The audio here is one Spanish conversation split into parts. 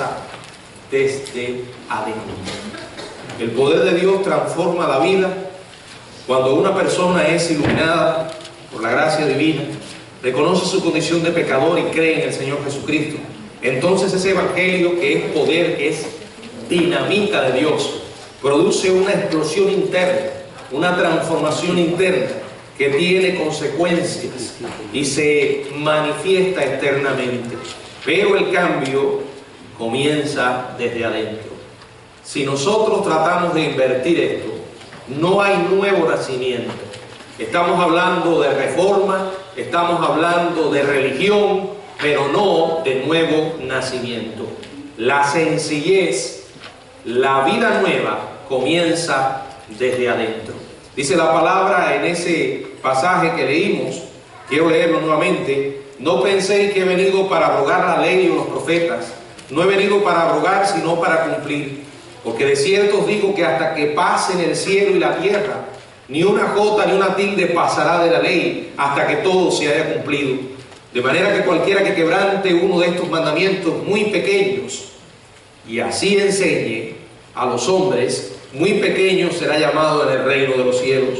comienza desde adentro. El poder de Dios transforma la vida cuando una persona es iluminada por la gracia divina, reconoce su condición de pecador y cree en el Señor Jesucristo. Entonces ese evangelio, que es poder, es dinamita de Dios, produce una explosión interna, una transformación interna que tiene consecuencias y se manifiesta externamente. Pero el cambio comienza desde adentro. Si nosotros tratamos de invertir esto, no hay nuevo nacimiento. Estamos hablando de reforma, estamos hablando de religión, pero no de nuevo nacimiento. La sencillez, la vida nueva comienza desde adentro. Dice la palabra en ese pasaje que leímos, quiero leerlo nuevamente: no penséis que he venido para abrogar la ley o los profetas. No he venido para abrogar, sino para cumplir. Porque de cierto os digo que hasta que pasen el cielo y la tierra, ni una jota ni una tilde pasará de la ley, hasta que todo se haya cumplido. De manera que cualquiera que quebrante uno de estos mandamientos muy pequeños, y así enseñe a los hombres, muy pequeño será llamado en el reino de los cielos.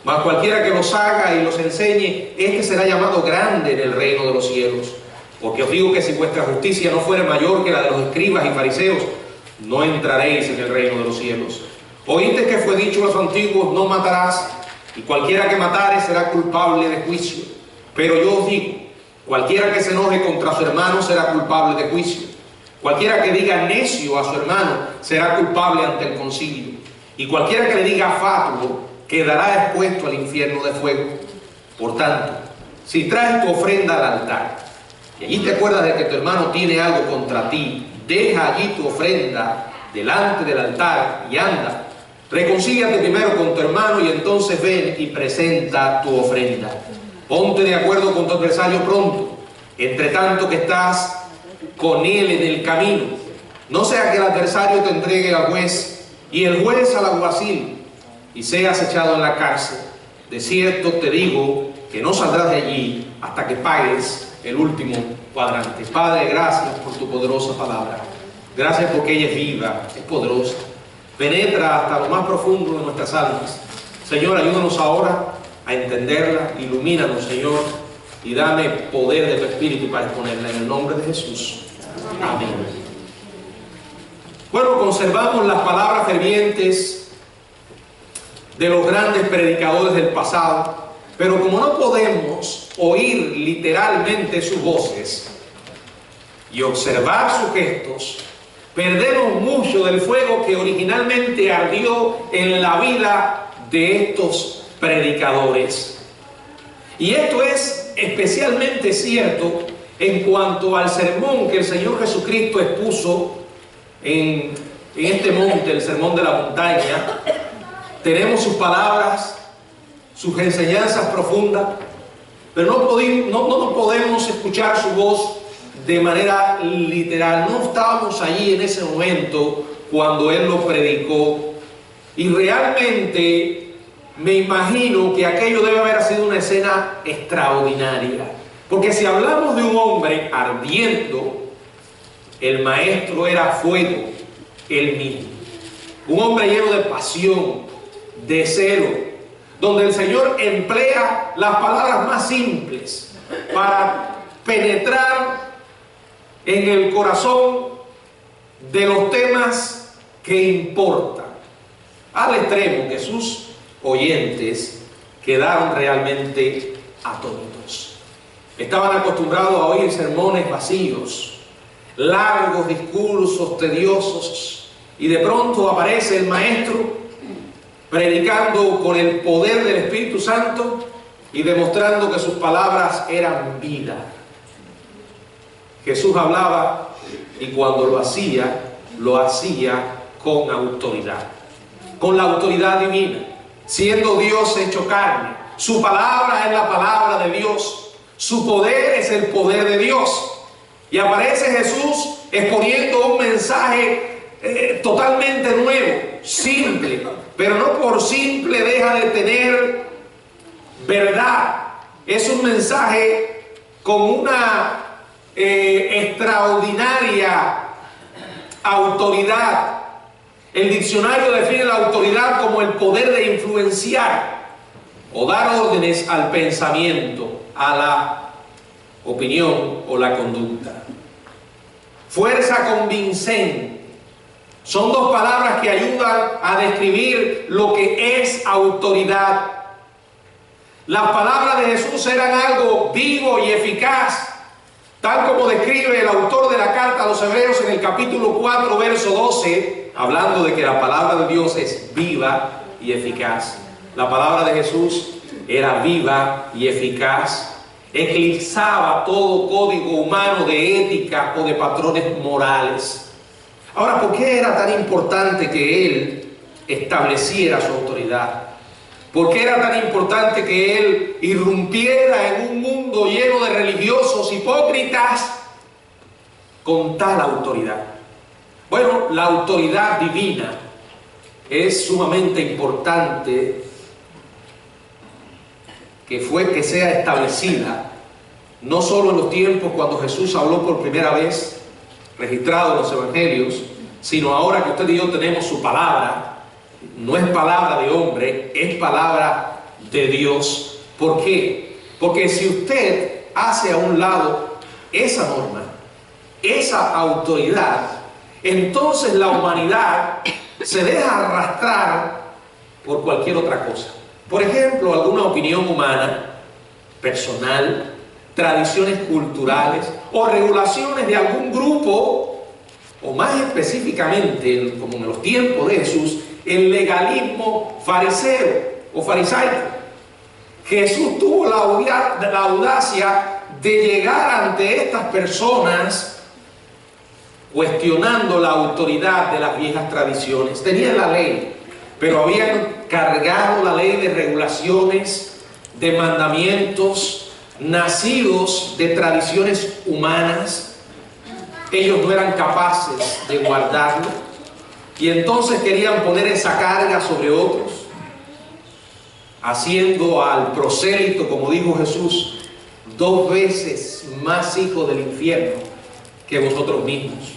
Mas cualquiera que los haga y los enseñe, este será llamado grande en el reino de los cielos. Porque os digo que si vuestra justicia no fuere mayor que la de los escribas y fariseos, no entraréis en el reino de los cielos. Oíste que fue dicho a los antiguos: no matarás, y cualquiera que matare será culpable de juicio. Pero yo os digo, cualquiera que se enoje contra su hermano será culpable de juicio. Cualquiera que diga necio a su hermano será culpable ante el concilio. Y cualquiera que le diga fatuo quedará expuesto al infierno de fuego. Por tanto, si traes tu ofrenda al altar, y allí te acuerdas de que tu hermano tiene algo contra ti, deja allí tu ofrenda delante del altar y anda. Reconcíliate primero con tu hermano y entonces ven y presenta tu ofrenda. Ponte de acuerdo con tu adversario pronto, entre tanto que estás con él en el camino. No sea que el adversario te entregue al juez y el juez al alguacil y seas echado en la cárcel. De cierto te digo que no saldrás de allí hasta que pagues el último cuadrante. Padre, gracias por tu poderosa palabra. Gracias porque ella es viva, es poderosa, penetra hasta lo más profundo de nuestras almas. Señor, ayúdanos ahora a entenderla, ilumínanos, Señor, y dame poder de tu Espíritu para exponerla en el nombre de Jesús. Amén. Bueno, conservamos las palabras fervientes de los grandes predicadores del pasado, pero como no podemos oír literalmente sus voces y observar sus gestos, perdemos mucho del fuego que originalmente ardió en la vida de estos predicadores. Y esto es especialmente cierto en cuanto al sermón que el Señor Jesucristo expuso en este monte, el sermón de la montaña. Tenemos sus palabras, sus enseñanzas profundas, pero no podemos escuchar su voz de manera literal. No estábamos allí en ese momento cuando Él lo predicó, y realmente me imagino que aquello debe haber sido una escena extraordinaria, porque si hablamos de un hombre ardiendo, el maestro era fuego, él mismo. Un hombre lleno de pasión, de celo, donde el Señor emplea las palabras más simples para penetrar en el corazón de los temas que importan, al extremo que sus oyentes quedaron realmente atónitos. Estaban acostumbrados a oír sermones vacíos, largos discursos tediosos, y de pronto aparece el maestro predicando con el poder del Espíritu Santo y demostrando que sus palabras eran vida. Jesús hablaba, y cuando lo hacía con autoridad, con la autoridad divina, siendo Dios hecho carne. Su palabra es la palabra de Dios, su poder es el poder de Dios. Y aparece Jesús exponiendo un mensaje totalmente nuevo, simple, pero no por simple deja de tener verdad. Es un mensaje con una extraordinaria autoridad. El diccionario define la autoridad como el poder de influenciar o dar órdenes al pensamiento, a la opinión o la conducta. Fuerza convincente. Son dos palabras que ayudan a describir lo que es autoridad. Las palabras de Jesús eran algo vivo y eficaz, tal como describe el autor de la carta a los Hebreos en el capítulo 4, verso 12, hablando de que la palabra de Dios es viva y eficaz. La palabra de Jesús era viva y eficaz, eclipsaba todo código humano de ética o de patrones morales. Ahora, ¿por qué era tan importante que Él estableciera su autoridad? ¿Por qué era tan importante que Él irrumpiera en un mundo lleno de religiosos hipócritas con tal autoridad? Bueno, la autoridad divina es sumamente importante que sea establecida, no solo en los tiempos cuando Jesús habló por primera vez, registrado en los evangelios, sino ahora que usted y yo tenemos su palabra. No es palabra de hombre, es palabra de Dios. ¿Por qué? Porque si usted hace a un lado esa norma, esa autoridad, entonces la humanidad se deja arrastrar por cualquier otra cosa. Por ejemplo, alguna opinión humana, personal, tradiciones culturales o regulaciones de algún grupo, o más específicamente, como en los tiempos de Jesús, el legalismo fariseo o farisaico. Jesús tuvo la audacia de llegar ante estas personas cuestionando la autoridad de las viejas tradiciones. Tenían la ley, pero habían cargado la ley de regulaciones, de mandamientos nacidos de tradiciones humanas. Ellos no eran capaces de guardarlo y entonces querían poner esa carga sobre otros, haciendo al prosélito, como dijo Jesús, 2 veces más hijo del infierno que vosotros mismos.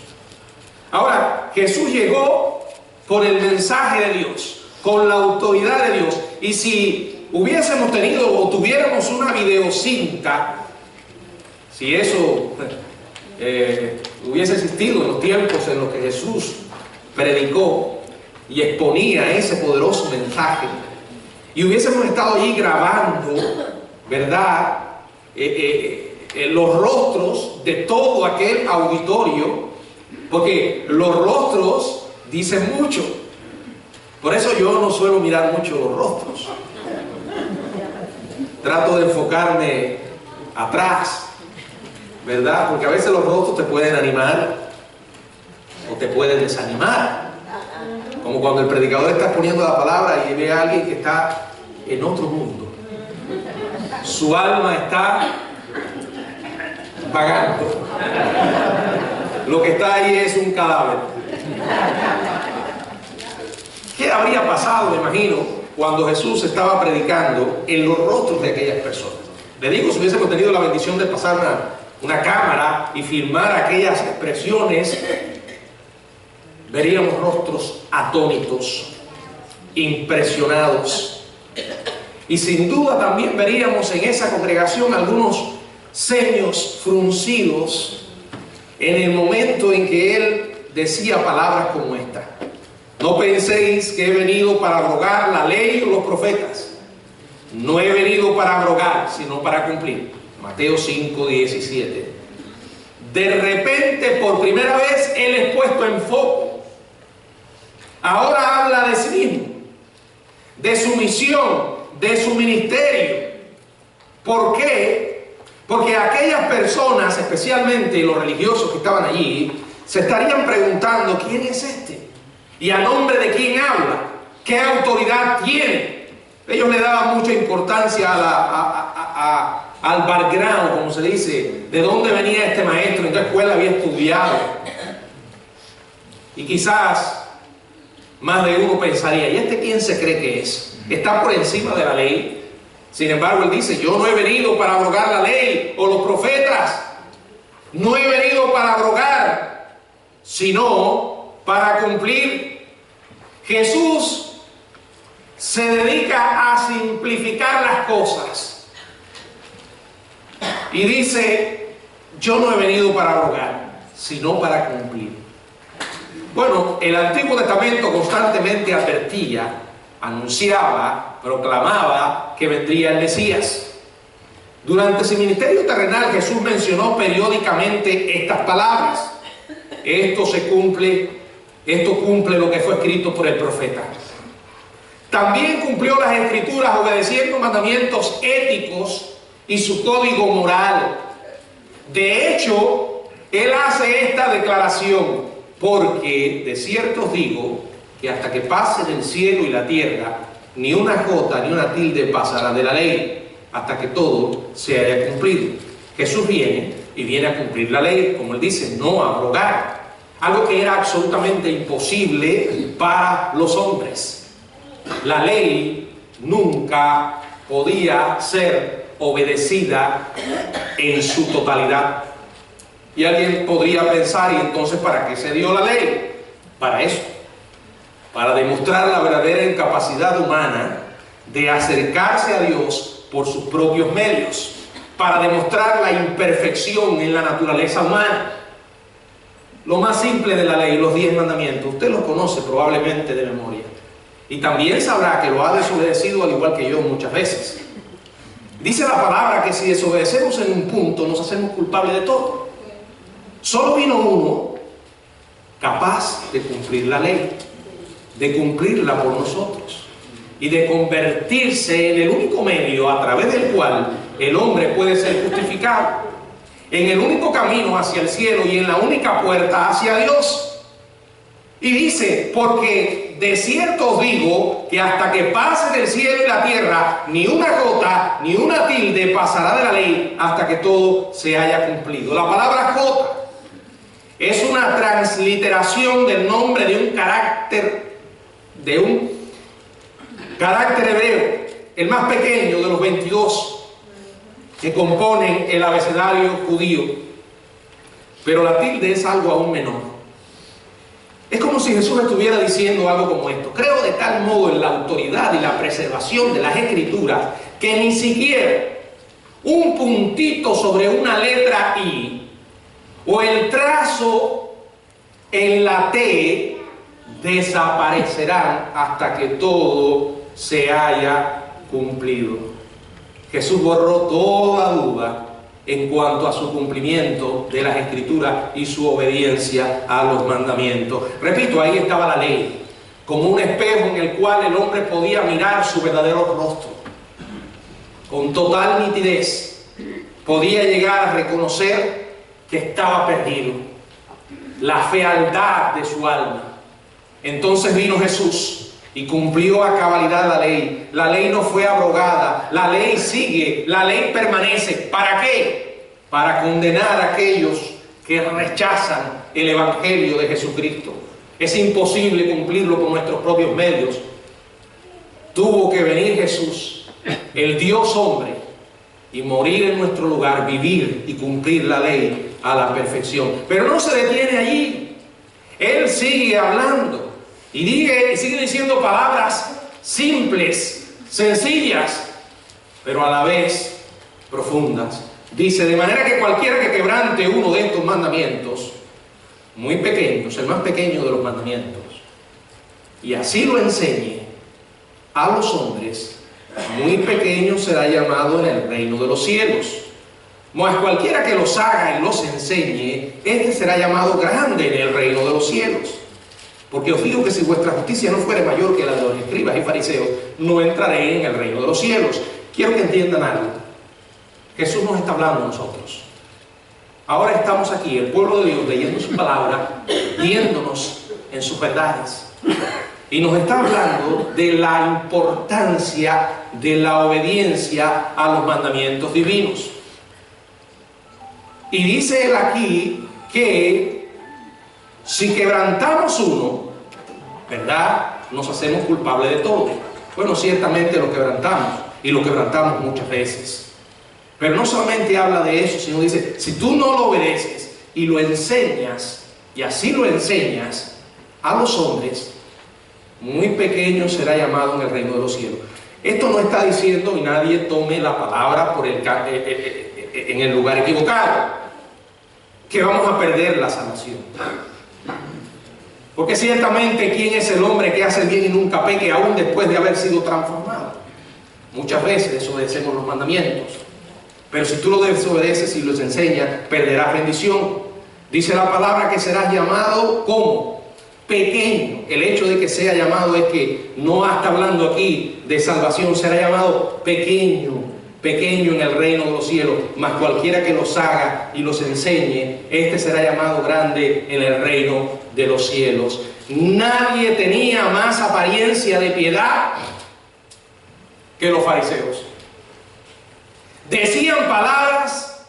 Ahora, Jesús llegó con el mensaje de Dios, con la autoridad de Dios, y si hubiésemos tenido o tuviéramos una videocinta, si eso hubiese existido en los tiempos en los que Jesús predicó y exponía ese poderoso mensaje, y hubiésemos estado allí grabando, ¿verdad?, los rostros de todo aquel auditorio, porque los rostros dicen mucho. Por eso yo no suelo mirar mucho los rostros. Trato de enfocarme atrás, ¿verdad? Porque a veces los rostros te pueden animar o te pueden desanimar. Como cuando el predicador está exponiendo la palabra y ve a alguien que está en otro mundo. Su alma está vagando. Lo que está ahí es un cadáver. ¿Qué habría pasado, me imagino, cuando Jesús estaba predicando en los rostros de aquellas personas? Le digo, si hubiésemos tenido la bendición de pasar una cámara y filmar aquellas expresiones, veríamos rostros atónitos, impresionados. Y sin duda también veríamos en esa congregación algunos ceños fruncidos en el momento en que Él decía palabras como esta: no penséis que he venido para abrogar la ley o los profetas. No he venido para abrogar, sino para cumplir. Mateo 5:17. De repente, por primera vez, Él es puesto en foco. Ahora habla de sí mismo, de su misión, de su ministerio. ¿Por qué? Porque aquellas personas, especialmente los religiosos que estaban allí, se estarían preguntando: ¿quién es este? ¿Y a nombre de quién habla? ¿Qué autoridad tiene? Ellos le daban mucha importancia al background, como se dice, de dónde venía este maestro, en qué escuela había estudiado. Y quizás más de uno pensaría: ¿y este quién se cree que es? Está por encima de la ley. Sin embargo, él dice: yo no he venido para abrogar la ley o los profetas. No he venido para abrogar, sino para cumplir. Jesús se dedica a simplificar las cosas y dice: yo no he venido para abrogar, sino para cumplir. Bueno, el Antiguo Testamento constantemente advertía, anunciaba, proclamaba que vendría el Mesías. Durante su ministerio terrenal, Jesús mencionó periódicamente estas palabras: esto cumple lo que fue escrito por el profeta. También cumplió las Escrituras obedeciendo mandamientos éticos y su código moral. De hecho, él hace esta declaración: porque de cierto os digo que hasta que pasen el cielo y la tierra, ni una jota ni una tilde pasará de la ley, hasta que todo se haya cumplido. Jesús viene y viene a cumplir la ley, como él dice, no a abrogar, algo que era absolutamente imposible para los hombres. La ley nunca podía ser obedecida en su totalidad. Y alguien podría pensar: ¿y entonces para qué se dio la ley? Para eso, para demostrar la verdadera incapacidad humana de acercarse a Dios por sus propios medios, para demostrar la imperfección en la naturaleza humana. Lo más simple de la ley, los 10 mandamientos, usted los conoce probablemente de memoria, y también sabrá que lo ha desobedecido al igual que yo muchas veces. Dice la palabra que si desobedecemos en un punto, nos hacemos culpables de todo. Solo vino uno capaz de cumplir la ley, de cumplirla por nosotros y de convertirse en el único medio a través del cual el hombre puede ser justificado, en el único camino hacia el cielo y en la única puerta hacia Dios. Y dice: porque de cierto os digo que hasta que pase del cielo y la tierra, ni una jota ni una tilde pasará de la ley hasta que todo se haya cumplido. La palabra jota es una transliteración del nombre de un carácter hebreo, el más pequeño de los 22 que componen el abecedario judío. Pero la tilde es algo aún menor. Es como si Jesús estuviera diciendo algo como esto: creo de tal modo en la autoridad y la preservación de las Escrituras que ni siquiera un puntito sobre una letra I o el trazo en la T desaparecerán hasta que todo se haya cumplido. Jesús borró toda duda en cuanto a su cumplimiento de las Escrituras y su obediencia a los mandamientos. Repito, ahí estaba la ley, como un espejo en el cual el hombre podía mirar su verdadero rostro. Con total nitidez podía llegar a reconocer que estaba perdido, la fealdad de su alma. Entonces vino Jesús y cumplió a cabalidad la ley. La ley no fue abrogada, la ley sigue, la ley permanece. ¿Para qué? Para condenar a aquellos que rechazan el Evangelio de Jesucristo. Es imposible cumplirlo con nuestros propios medios. Tuvo que venir Jesús, el Dios hombre, y morir en nuestro lugar, vivir y cumplir la ley a la perfección. Pero no se detiene allí. Él sigue hablando y sigue diciendo palabras simples, sencillas, pero a la vez profundas. Dice: de manera que cualquiera que quebrante uno de estos mandamientos, muy pequeños, el más pequeño de los mandamientos, y así lo enseñe a los hombres, muy pequeño será llamado en el reino de los cielos. Mas cualquiera que los haga y los enseñe, este será llamado grande en el reino de los cielos. Porque os digo que si vuestra justicia no fuere mayor que la de los escribas y fariseos, no entraré en el reino de los cielos. Quiero que entiendan algo. Jesús nos está hablando a nosotros. Ahora estamos aquí, el pueblo de Dios, leyendo su palabra, guiándonos en sus verdades. Y nos está hablando de la importancia de la obediencia a los mandamientos divinos. Y dice él aquí que si quebrantamos uno, ¿verdad?, nos hacemos culpables de todo. Bueno, ciertamente lo quebrantamos, y lo quebrantamos muchas veces. Pero no solamente habla de eso, sino dice: si tú no lo obedeces y lo enseñas, y así lo enseñas, a los hombres, muy pequeño será llamado en el reino de los cielos. Esto no está diciendo, y nadie tome la palabra en el lugar equivocado, que vamos a perder la salvación. Porque ciertamente, ¿quién es el hombre que hace el bien y nunca peque, aún después de haber sido transformado? Muchas veces desobedecemos los mandamientos, pero si tú lo desobedeces y los enseñas, perderás bendición. Dice la palabra que serás llamado como pequeño. El hecho de que sea llamado es que no está hablando aquí de salvación, será llamado pequeño, pequeño en el reino de los cielos, mas cualquiera que los haga y los enseñe, este será llamado grande en el reino de los cielos. Nadie tenía más apariencia de piedad que los fariseos. Decían palabras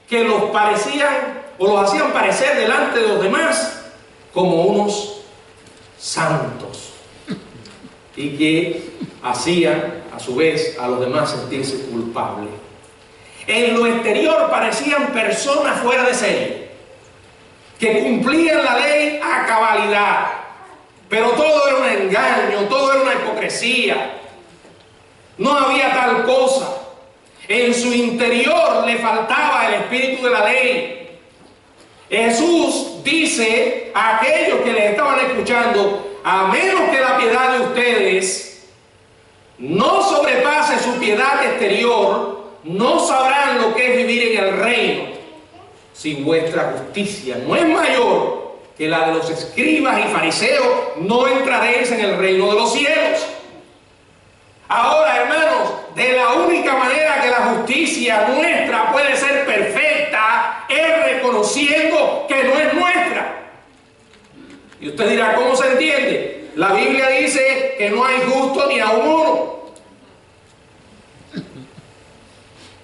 que los parecían o los hacían parecer delante de los demás como unos santos, y que hacían a su vez a los demás sentirse culpables. En lo exterior parecían personas fuera de serie, que cumplían la ley a cabalidad, pero todo era un engaño, todo era una hipocresía. No había tal cosa. En su interior le faltaba el espíritu de la ley. Jesús dice a aquellos que les estaban escuchando: a menos que la piedad de ustedes no sobrepase su piedad exterior, no sabrán lo que es vivir en el reino. Si vuestra justicia no es mayor que la de los escribas y fariseos, no entraréis en el reino de los cielos. Ahora, hermanos, de la única manera que la justicia nuestra puede ser perfecta es reconociendo que no es nuestra. Y usted dirá, ¿cómo se entiende? La Biblia dice que no hay justo ni aun uno.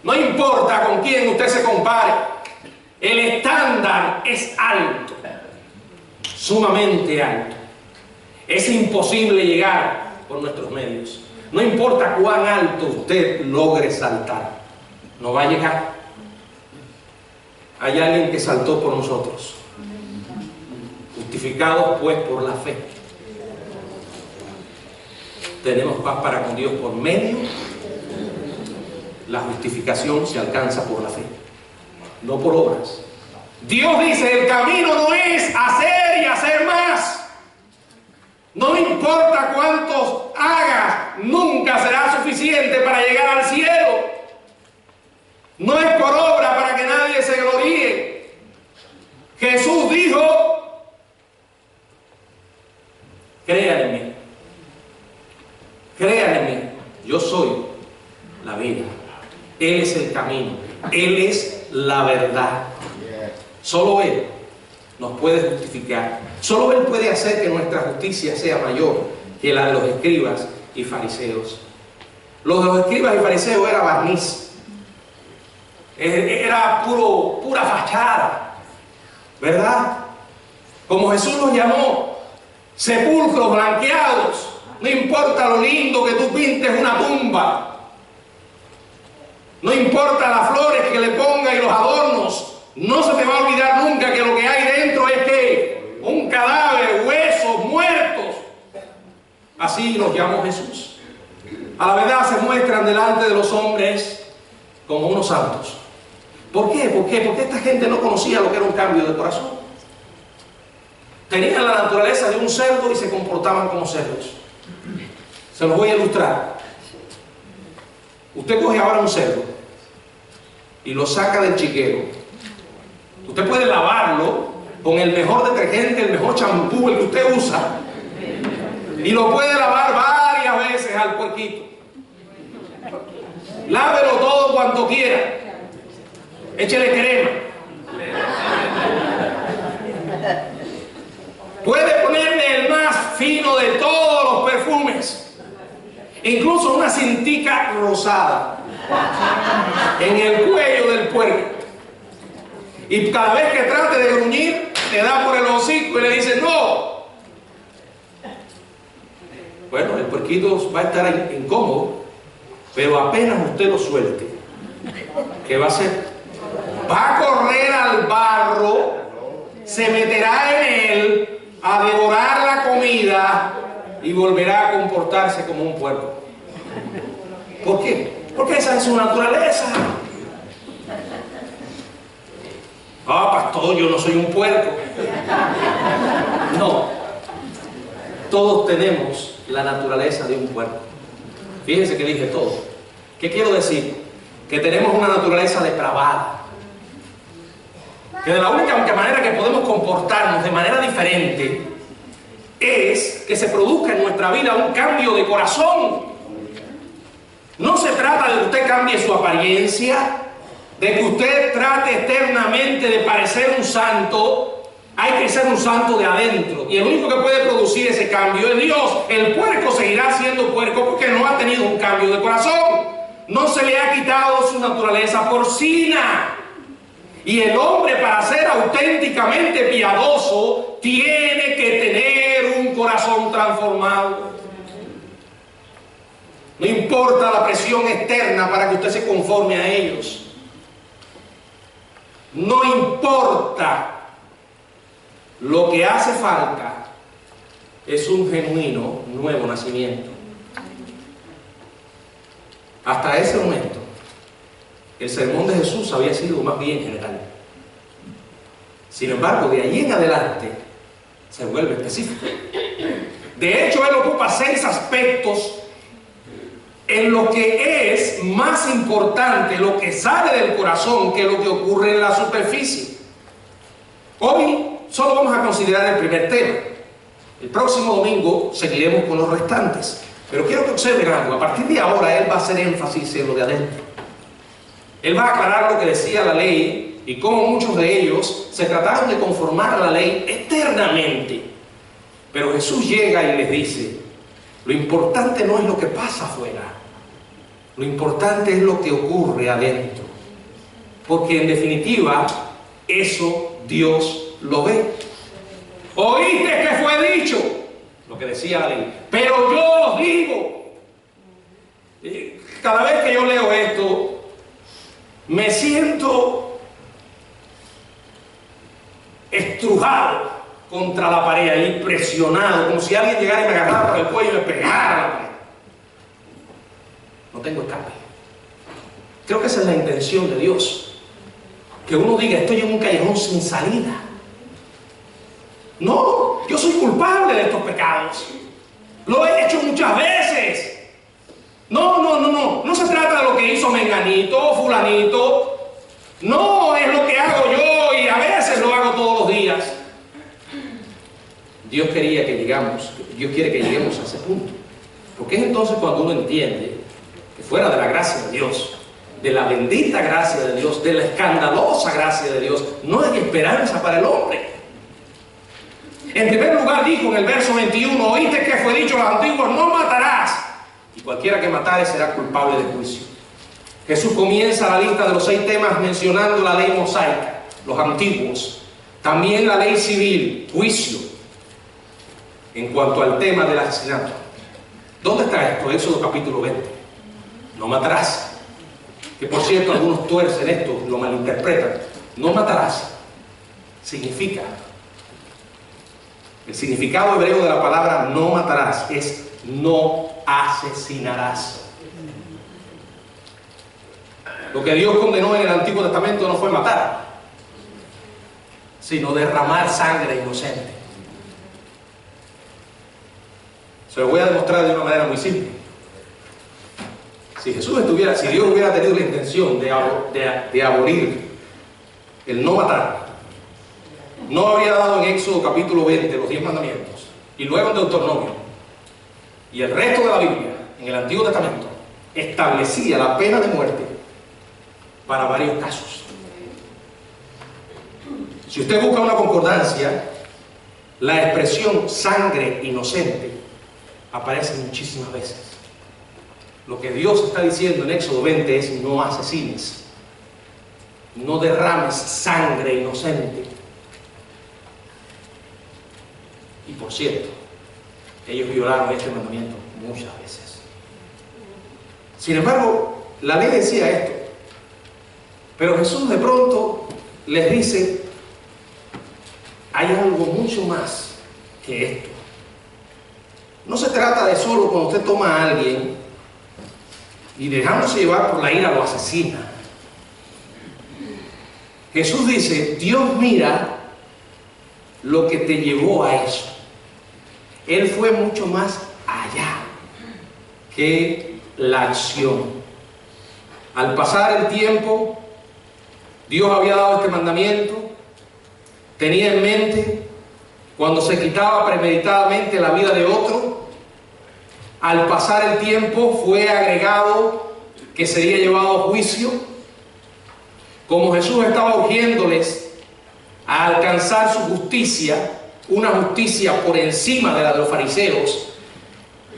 No importa con quién usted se compare, el estándar es alto, sumamente alto. Es imposible llegar por nuestros medios. No importa cuán alto usted logre saltar, no va a llegar. Hay alguien que saltó por nosotros, justificados pues por la fe. Tenemos paz para con Dios por medio. La justificación se alcanza por la fe, no por obras. Dios dice: el camino no es hacer y hacer más. No importa cuántos hagas, nunca será suficiente para llegar al cielo. No es por obra para que nadie se gloríe. Jesús dijo: crean en mí. Crean en mí. Yo soy la vida. Él es el camino. Él es la verdad. Solo Él nos puede justificar. Solo Él puede hacer que nuestra justicia sea mayor que la de los escribas y fariseos. Lo de los escribas y fariseos era barniz. Era pura fachada, ¿verdad? Como Jesús los llamó, sepulcros blanqueados. No importa lo lindo que tú pintes una tumba, no importa las flores que le pongas y los adornos, no se te va a olvidar nunca que lo que hay dentro es que un cadáver, huesos, muertos. Así los llamó Jesús. A la verdad se muestran delante de los hombres como unos santos. ¿Por qué? Porque esta gente no conocía lo que era un cambio de corazón. Tenían la naturaleza de un cerdo y se comportaban como cerdos. Se los voy a ilustrar. Usted coge ahora un cerdo y lo saca del chiquero. Usted puede lavarlo con el mejor detergente, el mejor champú, el que usted usa, y lo puede lavar varias veces al puerquito. Lávelo todo cuanto quiera. Échele crema. Puede ponerle el más fino de todos los perfumes. Incluso una cintica rosada en el cuello del puerco. Y cada vez que trate de gruñir, le da por el hocico y le dice no. Bueno, el puerquito va a estar incómodo, pero apenas usted lo suelte, ¿qué va a hacer? Va a correr al barro, se meterá en él, a devorar la comida y volverá a comportarse como un puerco. ¿Por qué? Porque esa es su naturaleza. Ah, pastor, yo no soy un puerco. No. Todos tenemos la naturaleza de un puerco. Fíjense que dije todo. ¿Qué quiero decir? Que tenemos una naturaleza depravada. Que de la única manera que podemos comportarnos de manera diferente es que se produzca en nuestra vida un cambio de corazón. No se trata de que usted cambie su apariencia, de que usted trate eternamente de parecer un santo. Hay que ser un santo de adentro. Y el único que puede producir ese cambio es Dios. El puerco seguirá siendo puerco porque no ha tenido un cambio de corazón. No se le ha quitado su naturaleza porcina. Y el hombre, para ser auténticamente piadoso, tiene que tener un corazón transformado. No importa la presión externa para que usted se conforme a ellos. No importa. Lo que hace falta es un genuino nuevo nacimiento. Hasta ese momento, el sermón de Jesús había sido más bien general. Sin embargo, de allí en adelante, se vuelve específico. De hecho, él ocupa 6 aspectos en lo que es más importante, lo que sale del corazón, que lo que ocurre en la superficie. Hoy solo vamos a considerar el primer tema. El próximo domingo seguiremos con los restantes. Pero quiero que observen algo. A partir de ahora, él va a hacer énfasis en lo de adentro. Él va a aclarar lo que decía la ley y cómo muchos de ellos se trataron de conformar a la ley eternamente. Pero Jesús llega y les dice, lo importante no es lo que pasa afuera. Lo importante es lo que ocurre adentro. Porque en definitiva, eso Dios lo ve. Oíste que fue dicho, lo que decía la ley, pero yo os digo. Cada vez que yo leo esto, me siento estrujado contra la pared, ahí presionado, como si alguien llegara y me agarrara por el cuello y me pegara a la pared. No tengo escape. Creo que esa es la intención de Dios. Que uno diga, estoy en un callejón sin salida. No, yo soy culpable de estos pecados. Lo he hecho muchas veces. No se trata de lo que hizo menganito o fulanito. No, es lo que hago yo y a veces lo hago todos los días. Dios quiere que lleguemos a ese punto. Porque es entonces cuando uno entiende que fuera de la gracia de Dios, de la bendita gracia de Dios, de la escandalosa gracia de Dios, no hay esperanza para el hombre. En primer lugar dijo en el verso 21, oíste que fue dicho a los antiguos, no matarás, y cualquiera que matare será culpable de juicio. Jesús comienza la lista de los 6 temas mencionando la ley mosaica, los antiguos, también la ley civil, juicio, en cuanto al tema del asesinato. ¿Dónde está esto? Éxodo capítulo 20. No matarás. Que por cierto, algunos tuercen esto, lo malinterpretan. No matarás significa, el significado hebreo de la palabra no matarás es no asesinarás. Lo que Dios condenó en el Antiguo Testamento no fue matar, sino derramar sangre inocente. Se lo voy a demostrar de una manera muy simple. Si Dios hubiera tenido la intención de abolir el no matar, no habría dado en Éxodo capítulo 20 los 10 mandamientos, y luego en Deuteronomio y el resto de la Biblia en el Antiguo Testamento establecía la pena de muerte para varios casos. Si usted busca una concordancia, la expresión sangre inocente aparece muchísimas veces. Lo que Dios está diciendo en Éxodo 20 es no asesines, no derrames sangre inocente. Y por cierto, ellos violaron este mandamiento muchas veces. Sin embargo, la ley decía esto, pero Jesús de pronto les dice, hay algo mucho más que esto. No se trata de solo cuando usted toma a alguien y dejándose llevar por la ira lo asesina. Jesús dice, Dios mira lo que te llevó a eso. Él fue mucho más allá que la acción. Al pasar el tiempo, Dios había dado este mandamiento, tenía en mente cuando se quitaba premeditadamente la vida de otro. Al pasar el tiempo fue agregado que sería llevado a juicio. Como Jesús estaba urgiéndoles a alcanzar su justicia, una justicia por encima de la de los fariseos,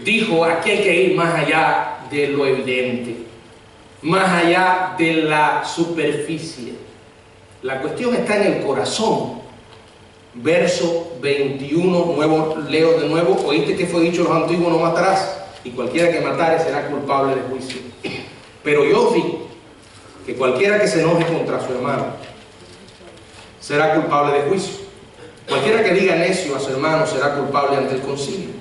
dijo, aquí hay que ir más allá de lo evidente, más allá de la superficie. La cuestión está en el corazón. Verso 21, leo de nuevo, oíste que fue dicho a los antiguos, no matarás, y cualquiera que matare será culpable de juicio. Pero yo os digo que cualquiera que se enoje contra su hermano será culpable de juicio. Cualquiera que diga necio a su hermano será culpable ante el concilio.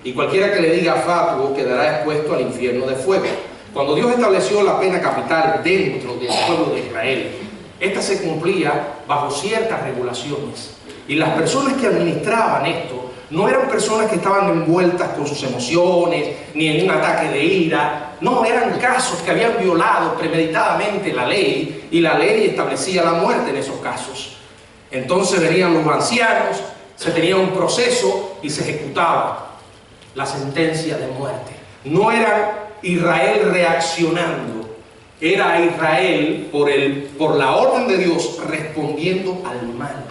Y cualquiera que le diga fatuo quedará expuesto al infierno de fuego. Cuando Dios estableció la pena capital dentro del pueblo de Israel, esta se cumplía bajo ciertas regulaciones. Y las personas que administraban esto no eran personas que estaban envueltas con sus emociones, ni en un ataque de ira. No, eran casos que habían violado premeditadamente la ley, y la ley establecía la muerte en esos casos. Entonces venían los ancianos, se tenía un proceso y se ejecutaba la sentencia de muerte. No era Israel reaccionando, era Israel por la orden de Dios respondiendo al mal.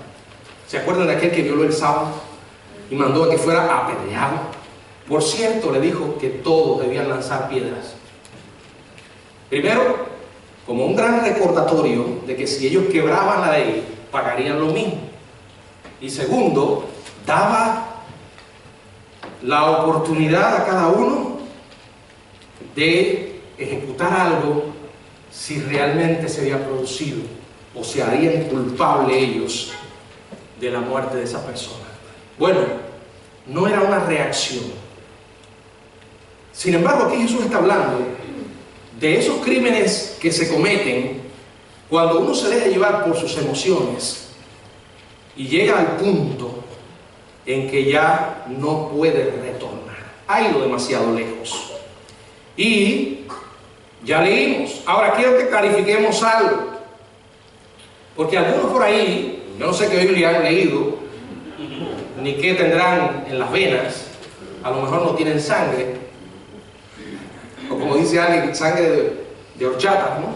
¿Se acuerdan de aquel que violó el sábado y mandó a que fuera apedreado? Por cierto, le dijo que todos debían lanzar piedras. Primero, como un gran recordatorio de que si ellos quebraban la ley, pagarían lo mismo. Y segundo, daba la oportunidad a cada uno de ejecutar algo si realmente se había producido o se harían culpables ellos de la muerte de esa persona. Bueno, no era una reacción. Sin embargo, aquí Jesús está hablando de esos crímenes que se cometen cuando uno se deja llevar por sus emociones y llega al punto en que ya no puede retornar. Ha ido demasiado lejos. Y ya leímos. Ahora quiero que clarifiquemos algo. Porque algunos por ahí, yo no sé qué Biblia han leído, ni qué tendrán en las venas, a lo mejor no tienen sangre, o como dice alguien, sangre de horchata, ¿no?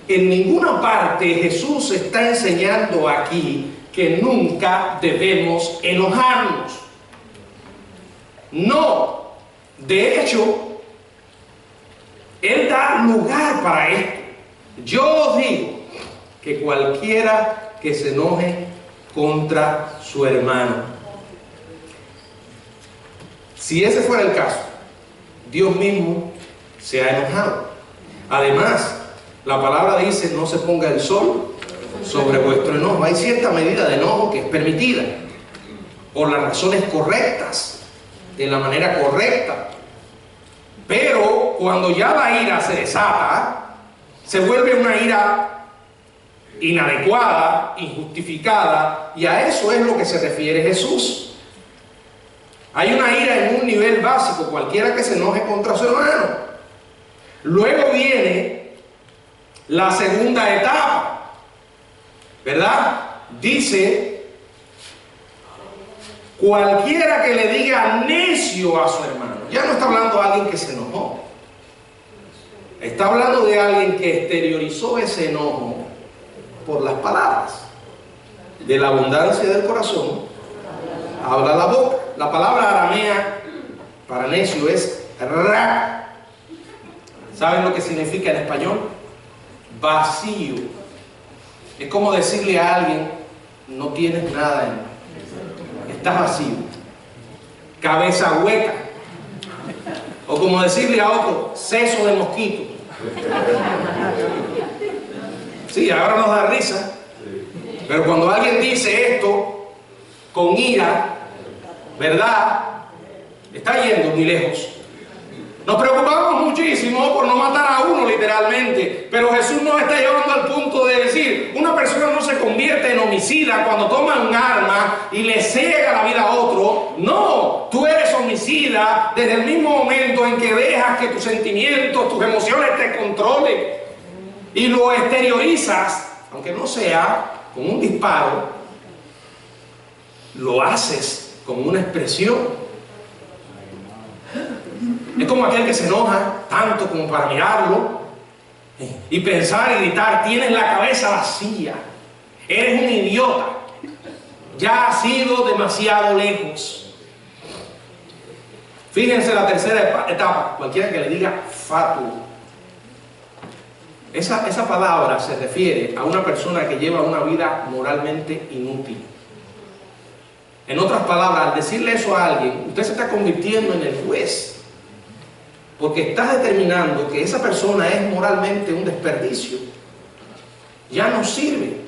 En ninguna parte Jesús está enseñando aquí que nunca debemos enojarnos. No, de hecho, Él da lugar para esto. Yo os digo que cualquiera que se enoje contra su hermano, si ese fuera el caso, Dios mismo se ha enojado. Además, la palabra dice, no se ponga el sol sobre vuestro enojo. Hay cierta medida de enojo que es permitida por las razones correctas, de la manera correcta. Pero cuando ya la ira se desata, se vuelve una ira inadecuada, injustificada, y a eso es lo que se refiere Jesús. Hay una ira en un nivel básico, cualquiera que se enoje contra su hermano. Luego viene la segunda etapa, ¿verdad? Dice, cualquiera que le diga necio a su hermano. Ya no está hablando de alguien que se enojó. Está hablando de alguien que exteriorizó ese enojo por las palabras. De la abundancia del corazón habla la boca. La palabra aramea para necio es ra. ¿Saben lo que significa en español? Vacío. Es como decirle a alguien, no tienes nada en, estás vacío. Cabeza hueca. O como decirle a otro, seso de mosquito. Sí, ahora nos da risa. Pero cuando alguien dice esto, con ira, ¿verdad? Está yendo muy lejos. Nos preocupamos muchísimo por no matar a uno literalmente, pero Jesús nos está llevando al punto de decir, una persona no se convierte en homicida cuando toma un arma y le ciega la vida a otro. No, tú eres homicida desde el mismo momento en que dejas que tus sentimientos, tus emociones te controlen y lo exteriorizas, aunque no sea con un disparo, lo haces con una expresión. Es como aquel que se enoja tanto como para mirarlo y pensar y gritar, tienes la cabeza vacía, eres un idiota, ya has ido demasiado lejos. Fíjense la tercera etapa, cualquiera que le diga fatuo. Esa palabra se refiere a una persona que lleva una vida moralmente inútil. En otras palabras, al decirle eso a alguien, usted se está convirtiendo en el juez. Porque estás determinando que esa persona es moralmente un desperdicio. Ya no sirve.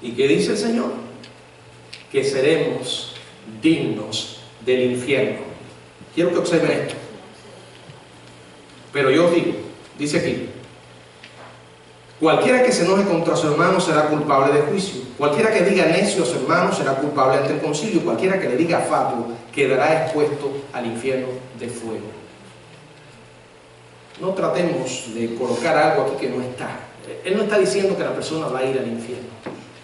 ¿Y qué dice el Señor? Que seremos dignos del infierno. Quiero que observen esto. Pero yo os digo, dice aquí, cualquiera que se enoje contra su hermano será culpable de juicio. Cualquiera que diga necio a su hermano será culpable ante el concilio. Cualquiera que le diga fatuo quedará expuesto al infierno de fuego. No tratemos de colocar algo aquí que no está. Él no está diciendo que la persona va a ir al infierno.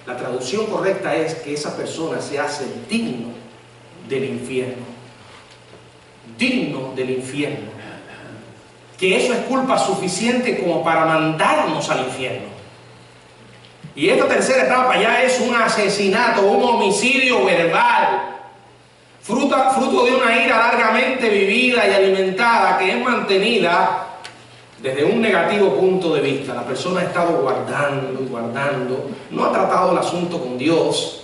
La traducción correcta es que esa persona se hace digno del infierno. Digno del infierno. Que eso es culpa suficiente como para mandarnos al infierno. Y esta tercera etapa ya es un asesinato, un homicidio verbal. Fruto de una ira largamente vivida y alimentada que es mantenida desde un negativo punto de vista. La persona ha estado guardando y guardando, no ha tratado el asunto con Dios,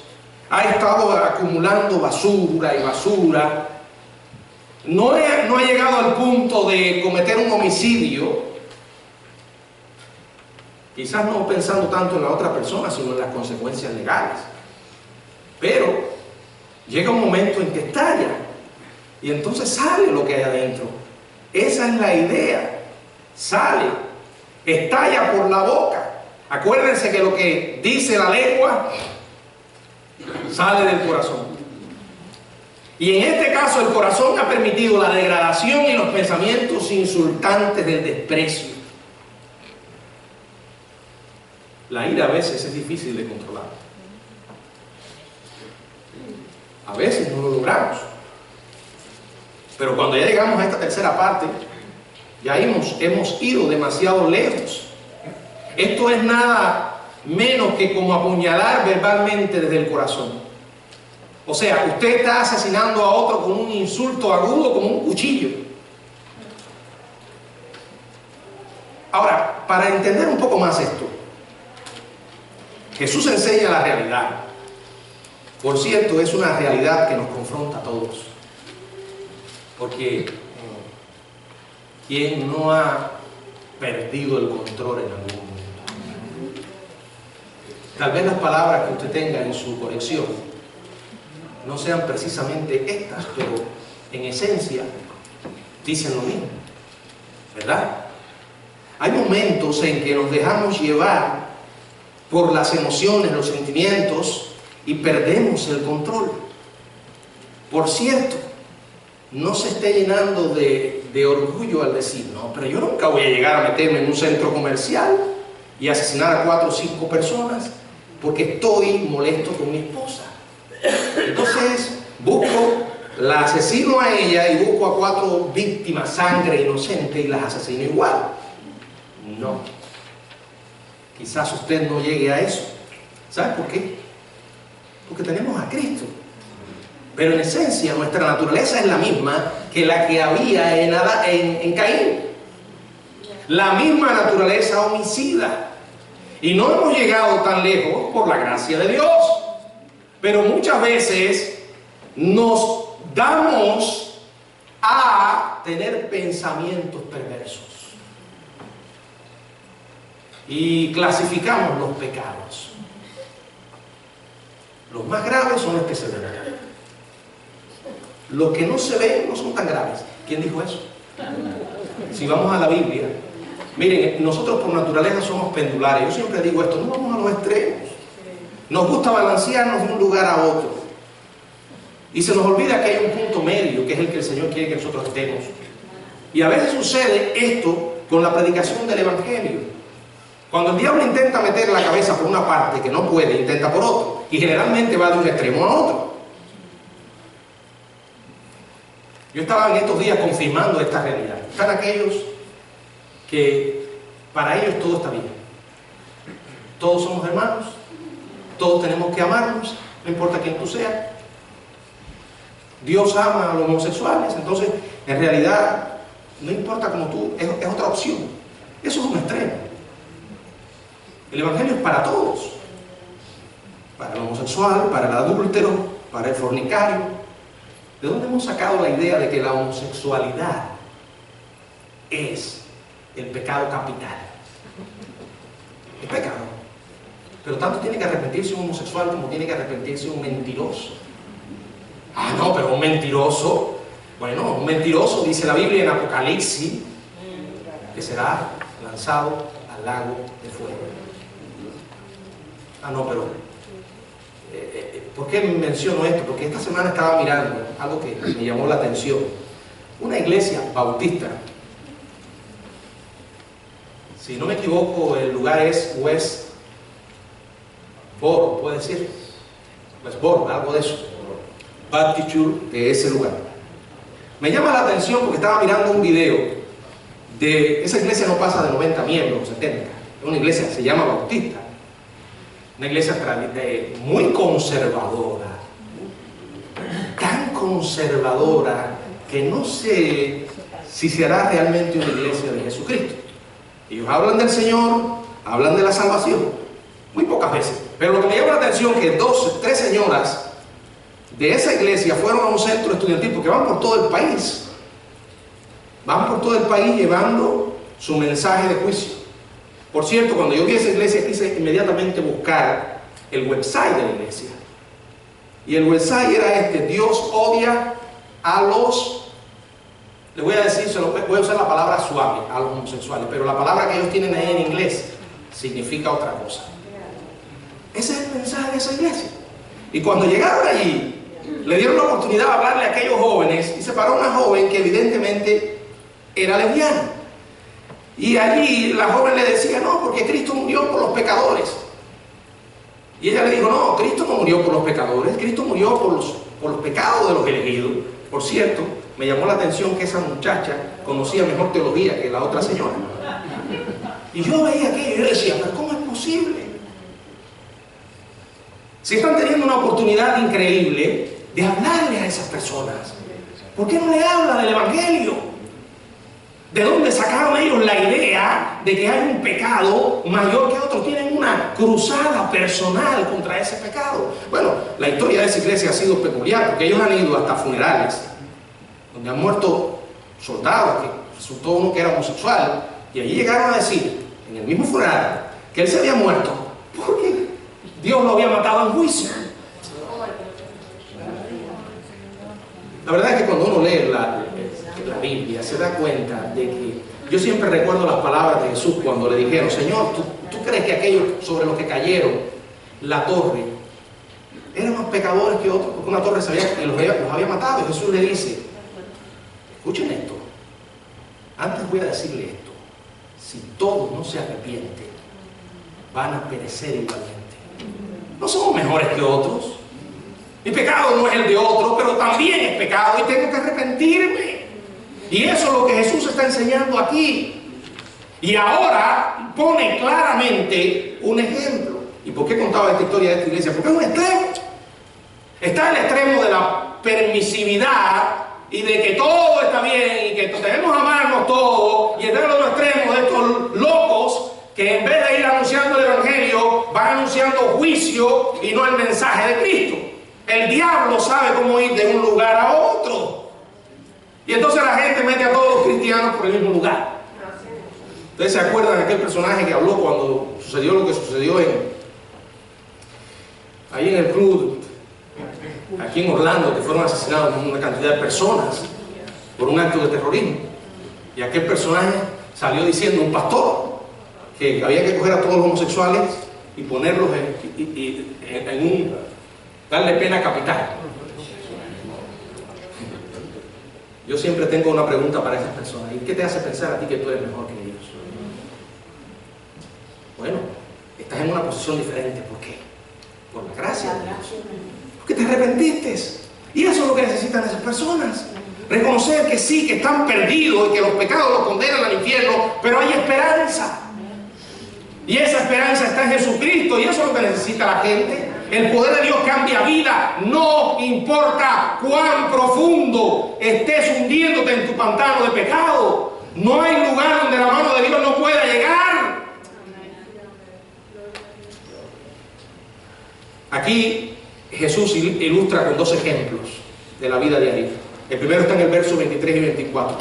ha estado acumulando basura y basura, no ha llegado al punto de cometer un homicidio, quizás no pensando tanto en la otra persona, sino en las consecuencias legales. Pero llega un momento en que estalla y entonces sale lo que hay adentro. Esa es la idea. Sale, estalla por la boca. Acuérdense que lo que dice la lengua sale del corazón. Y en este caso el corazón ha permitido la degradación y los pensamientos insultantes del desprecio. La ira a veces es difícil de controlar. A veces no lo logramos. Pero cuando ya llegamos a esta tercera parte, ya hemos ido demasiado lejos. Esto es nada menos que como apuñalar verbalmente desde el corazón. O sea, usted está asesinando a otro con un insulto agudo como un cuchillo. Ahora, para entender un poco más esto, Jesús enseña la realidad. Por cierto, es una realidad que nos confronta a todos. Porque ¿quién no ha perdido el control en algún momento? Tal vez las palabras que usted tenga en su colección no sean precisamente estas, pero en esencia dicen lo mismo, ¿verdad? Hay momentos en que nos dejamos llevar por las emociones, los sentimientos y perdemos el control. Por cierto, no se esté llenando de orgullo al decir, no, pero yo nunca voy a llegar a meterme en un centro comercial y asesinar a 4 o 5 personas porque estoy molesto con mi esposa. Entonces busco, la asesino a ella y busco a 4 víctimas, sangre inocente, y las asesino igual. No. Quizás usted no llegue a eso. ¿Sabe por qué? Porque tenemos a Cristo. Pero en esencia nuestra naturaleza es la misma que la que había en Caín. La misma naturaleza homicida. Y no hemos llegado tan lejos por la gracia de Dios. Pero muchas veces nos damos a tener pensamientos perversos. Y clasificamos los pecados. Los más graves son los que se ven. Los que no se ven no son tan graves. ¿Quién dijo eso? Si vamos a la Biblia, miren, nosotros por naturaleza somos pendulares. Yo siempre digo esto, no vamos a los extremos. Nos gusta balancearnos de un lugar a otro. Y se nos olvida que hay un punto medio, que es el que el Señor quiere que nosotros estemos. Y a veces sucede esto con la predicación del Evangelio. Cuando el diablo intenta meter la cabeza por una parte que no puede, intenta por otro. Y generalmente va de un extremo a otro. Yo estaba en estos días confirmando esta realidad. Están aquellos que para ellos todo está bien. Todos somos hermanos, todos tenemos que amarnos, no importa quién tú seas. Dios ama a los homosexuales, entonces en realidad no importa cómo tú, es otra opción. Eso es un extremo. El Evangelio es para todos. Para el homosexual, para el adúltero, para el fornicario. ¿De dónde hemos sacado la idea de que la homosexualidad es el pecado capital? Es pecado. Pero tanto tiene que arrepentirse un homosexual como tiene que arrepentirse un mentiroso. Ah, no, pero un mentiroso, bueno, un mentiroso dice la Biblia en Apocalipsis que será lanzado al lago de fuego. Ah, no, pero ¿por qué menciono esto? Porque esta semana estaba mirando algo que me llamó la atención. Una iglesia bautista, si no me equivoco, el lugar es Westboro, puede decir, Westboro, algo de eso, Baptist Church de ese lugar. Me llama la atención porque estaba mirando un video de esa iglesia, no pasa de 90 miembros, 70, es una iglesia, se llama bautista. Una iglesia muy conservadora, tan conservadora que no sé si será realmente una iglesia de Jesucristo. Ellos hablan del Señor, hablan de la salvación, muy pocas veces. Pero lo que me llama la atención es que 3 señoras de esa iglesia fueron a un centro estudiantil, porque van por todo el país. Van por todo el país llevando su mensaje de juicio. Por cierto, cuando yo vi esa iglesia quise inmediatamente buscar el website de la iglesia. Y el website era Dios odia a los, les voy a decir, voy a usar la palabra suave, a los homosexuales, pero la palabra que ellos tienen ahí en inglés significa otra cosa. Ese es el mensaje de esa iglesia. Y cuando llegaron allí, le dieron la oportunidad de hablarle a aquellos jóvenes y se paró una joven que evidentemente era lesbiana. Y allí la joven le decía, no, porque Cristo murió por los pecadores. Y ella le dijo, no, Cristo no murió por los pecadores, Cristo murió por los pecados de los elegidos. Por cierto, me llamó la atención que esa muchacha conocía mejor teología que la otra señora. Y yo veía aquello y yo decía, pero ¿cómo es posible? Si están teniendo una oportunidad increíble de hablarle a esas personas, ¿por qué no le habla del Evangelio? ¿De dónde sacaron ellos la idea de que hay un pecado mayor que otro? Tienen una cruzada personal contra ese pecado. Bueno, la historia de esa iglesia ha sido peculiar porque ellos han ido hasta funerales donde han muerto soldados, que resultó uno que era homosexual, y allí llegaron a decir, en el mismo funeral, que él se había muerto porque Dios lo había matado en juicio. La verdad es que cuando uno lee la Biblia se da cuenta de que yo siempre recuerdo las palabras de Jesús cuando le dijeron, Señor, ¿tú crees que aquellos sobre los que cayeron la torre eran más pecadores que otros? Porque una torre los había matado. Y Jesús le dice, escuchen esto, antes voy a decirle esto, si todos no se arrepienten, van a perecer igualmente. No somos mejores que otros. Mi pecado no es el de otro, pero también es pecado y tengo que arrepentirme. Y eso es lo que Jesús está enseñando aquí. Y ahora pone claramente un ejemplo. ¿Y por qué contaba esta historia de esta iglesia? Porque es un extremo. Está el extremo de la permisividad y de que todo está bien y que debemos amarnos todos. Y está el otro extremo de estos locos que en vez de ir anunciando el Evangelio van anunciando juicio y no el mensaje de Cristo. El diablo sabe cómo ir de un lugar a otro. Y entonces la gente mete a todos los cristianos por el mismo lugar. ¿Ustedes se acuerdan de aquel personaje que habló cuando sucedió lo que sucedió ahí en el club aquí en Orlando, que fueron asesinados una cantidad de personas por un acto de terrorismo. Y aquel personaje salió diciendo, un pastor, que había que coger a todos los homosexuales y ponerlos darle pena capital. Yo siempre tengo una pregunta para esas personas. ¿Y qué te hace pensar a ti que tú eres mejor que ellos? Bueno, estás en una posición diferente. ¿Por qué? Por la gracia de Dios. Porque te arrepentiste. Y eso es lo que necesitan esas personas. Reconocer que sí, que están perdidos y que los pecados los condenan al infierno, pero hay esperanza. Y esa esperanza está en Jesucristo, y eso es lo que necesita la gente. El poder de Dios cambia vida, no importa cuán profundo estés hundiéndote en tu pantano de pecado. No hay lugar donde la mano de Dios no pueda llegar. Aquí Jesús ilustra con dos ejemplos de la vida diaria. El primero está en el verso 23 y 24.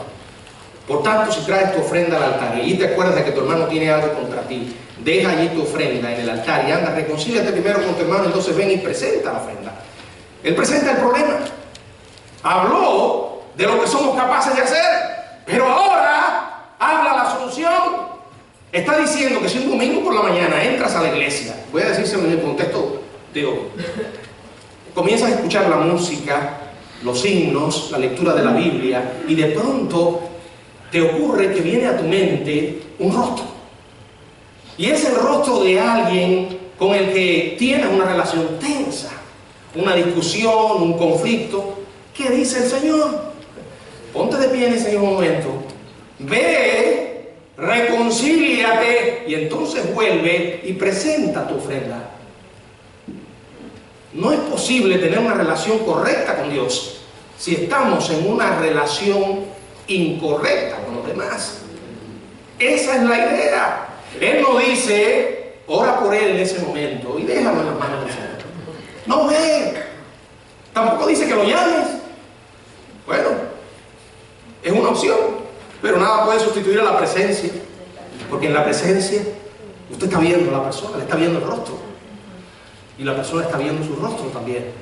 Por tanto, si traes tu ofrenda al altar y te acuerdas de que tu hermano tiene algo contra ti, deja allí tu ofrenda en el altar y anda, reconcíliate primero con tu hermano, entonces ven y presenta la ofrenda. Él presenta el problema. Habló de lo que somos capaces de hacer, pero ahora habla la solución. Está diciendo que si un domingo por la mañana entras a la iglesia, voy a decírselo en el contexto de hoy, comienzas a escuchar la música, los himnos, la lectura de la Biblia, y de pronto te ocurre que viene a tu mente un rostro. Y es el rostro de alguien con el que tienes una relación tensa, una discusión, un conflicto. ¿Qué dice el Señor? Ponte de pie en ese mismo momento. Ve, reconcíliate y entonces vuelve y presenta tu ofrenda. No es posible tener una relación correcta con Dios si estamos en una relación incorrecta con los demás. Esa es la idea. Él no dice, ora por él en ese momento y déjalo en las manos del Señor. No ve. Tampoco dice que lo llames. Bueno, es una opción, pero nada puede sustituir a la presencia, porque en la presencia usted está viendo a la persona, le está viendo el rostro. Y la persona está viendo su rostro también.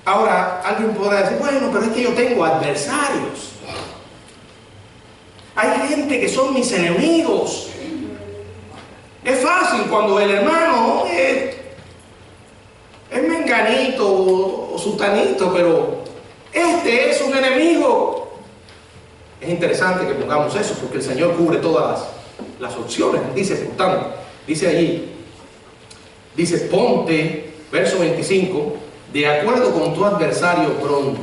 Ahora, alguien podrá decir, bueno, pero es que yo tengo adversarios. Hay gente que son mis enemigos. Es fácil cuando el hermano es menganito o sutanito, pero este es un enemigo. Es interesante que pongamos eso, porque el Señor cubre todas las opciones. Dice, por tanto, dice allí, dice, ponte, verso 25, de acuerdo con tu adversario pronto.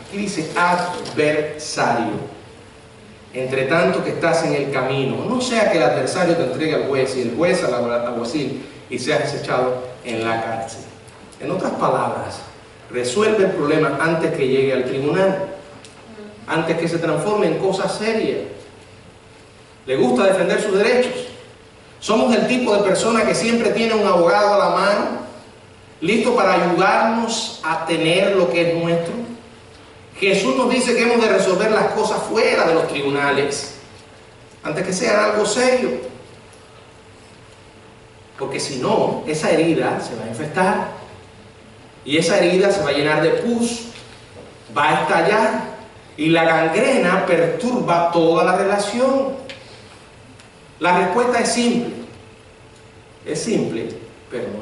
Aquí dice adversario. Entre tanto que estás en el camino, no sea que el adversario te entregue al juez y el juez al alguacil y seas echado en la cárcel. En otras palabras, resuelve el problema antes que llegue al tribunal, antes que se transforme en cosas serias. Le gusta defender sus derechos. Somos el tipo de persona que siempre tiene un abogado a la mano, listo para ayudarnos a tener lo que es nuestro. Jesús nos dice que hemos de resolver las cosas fuera de los tribunales, antes que sea algo serio. Porque si no, esa herida se va a infestar. Y esa herida se va a llenar de pus, va a estallar. Y la gangrena perturba toda la relación. La respuesta es simple. Es simple, pero no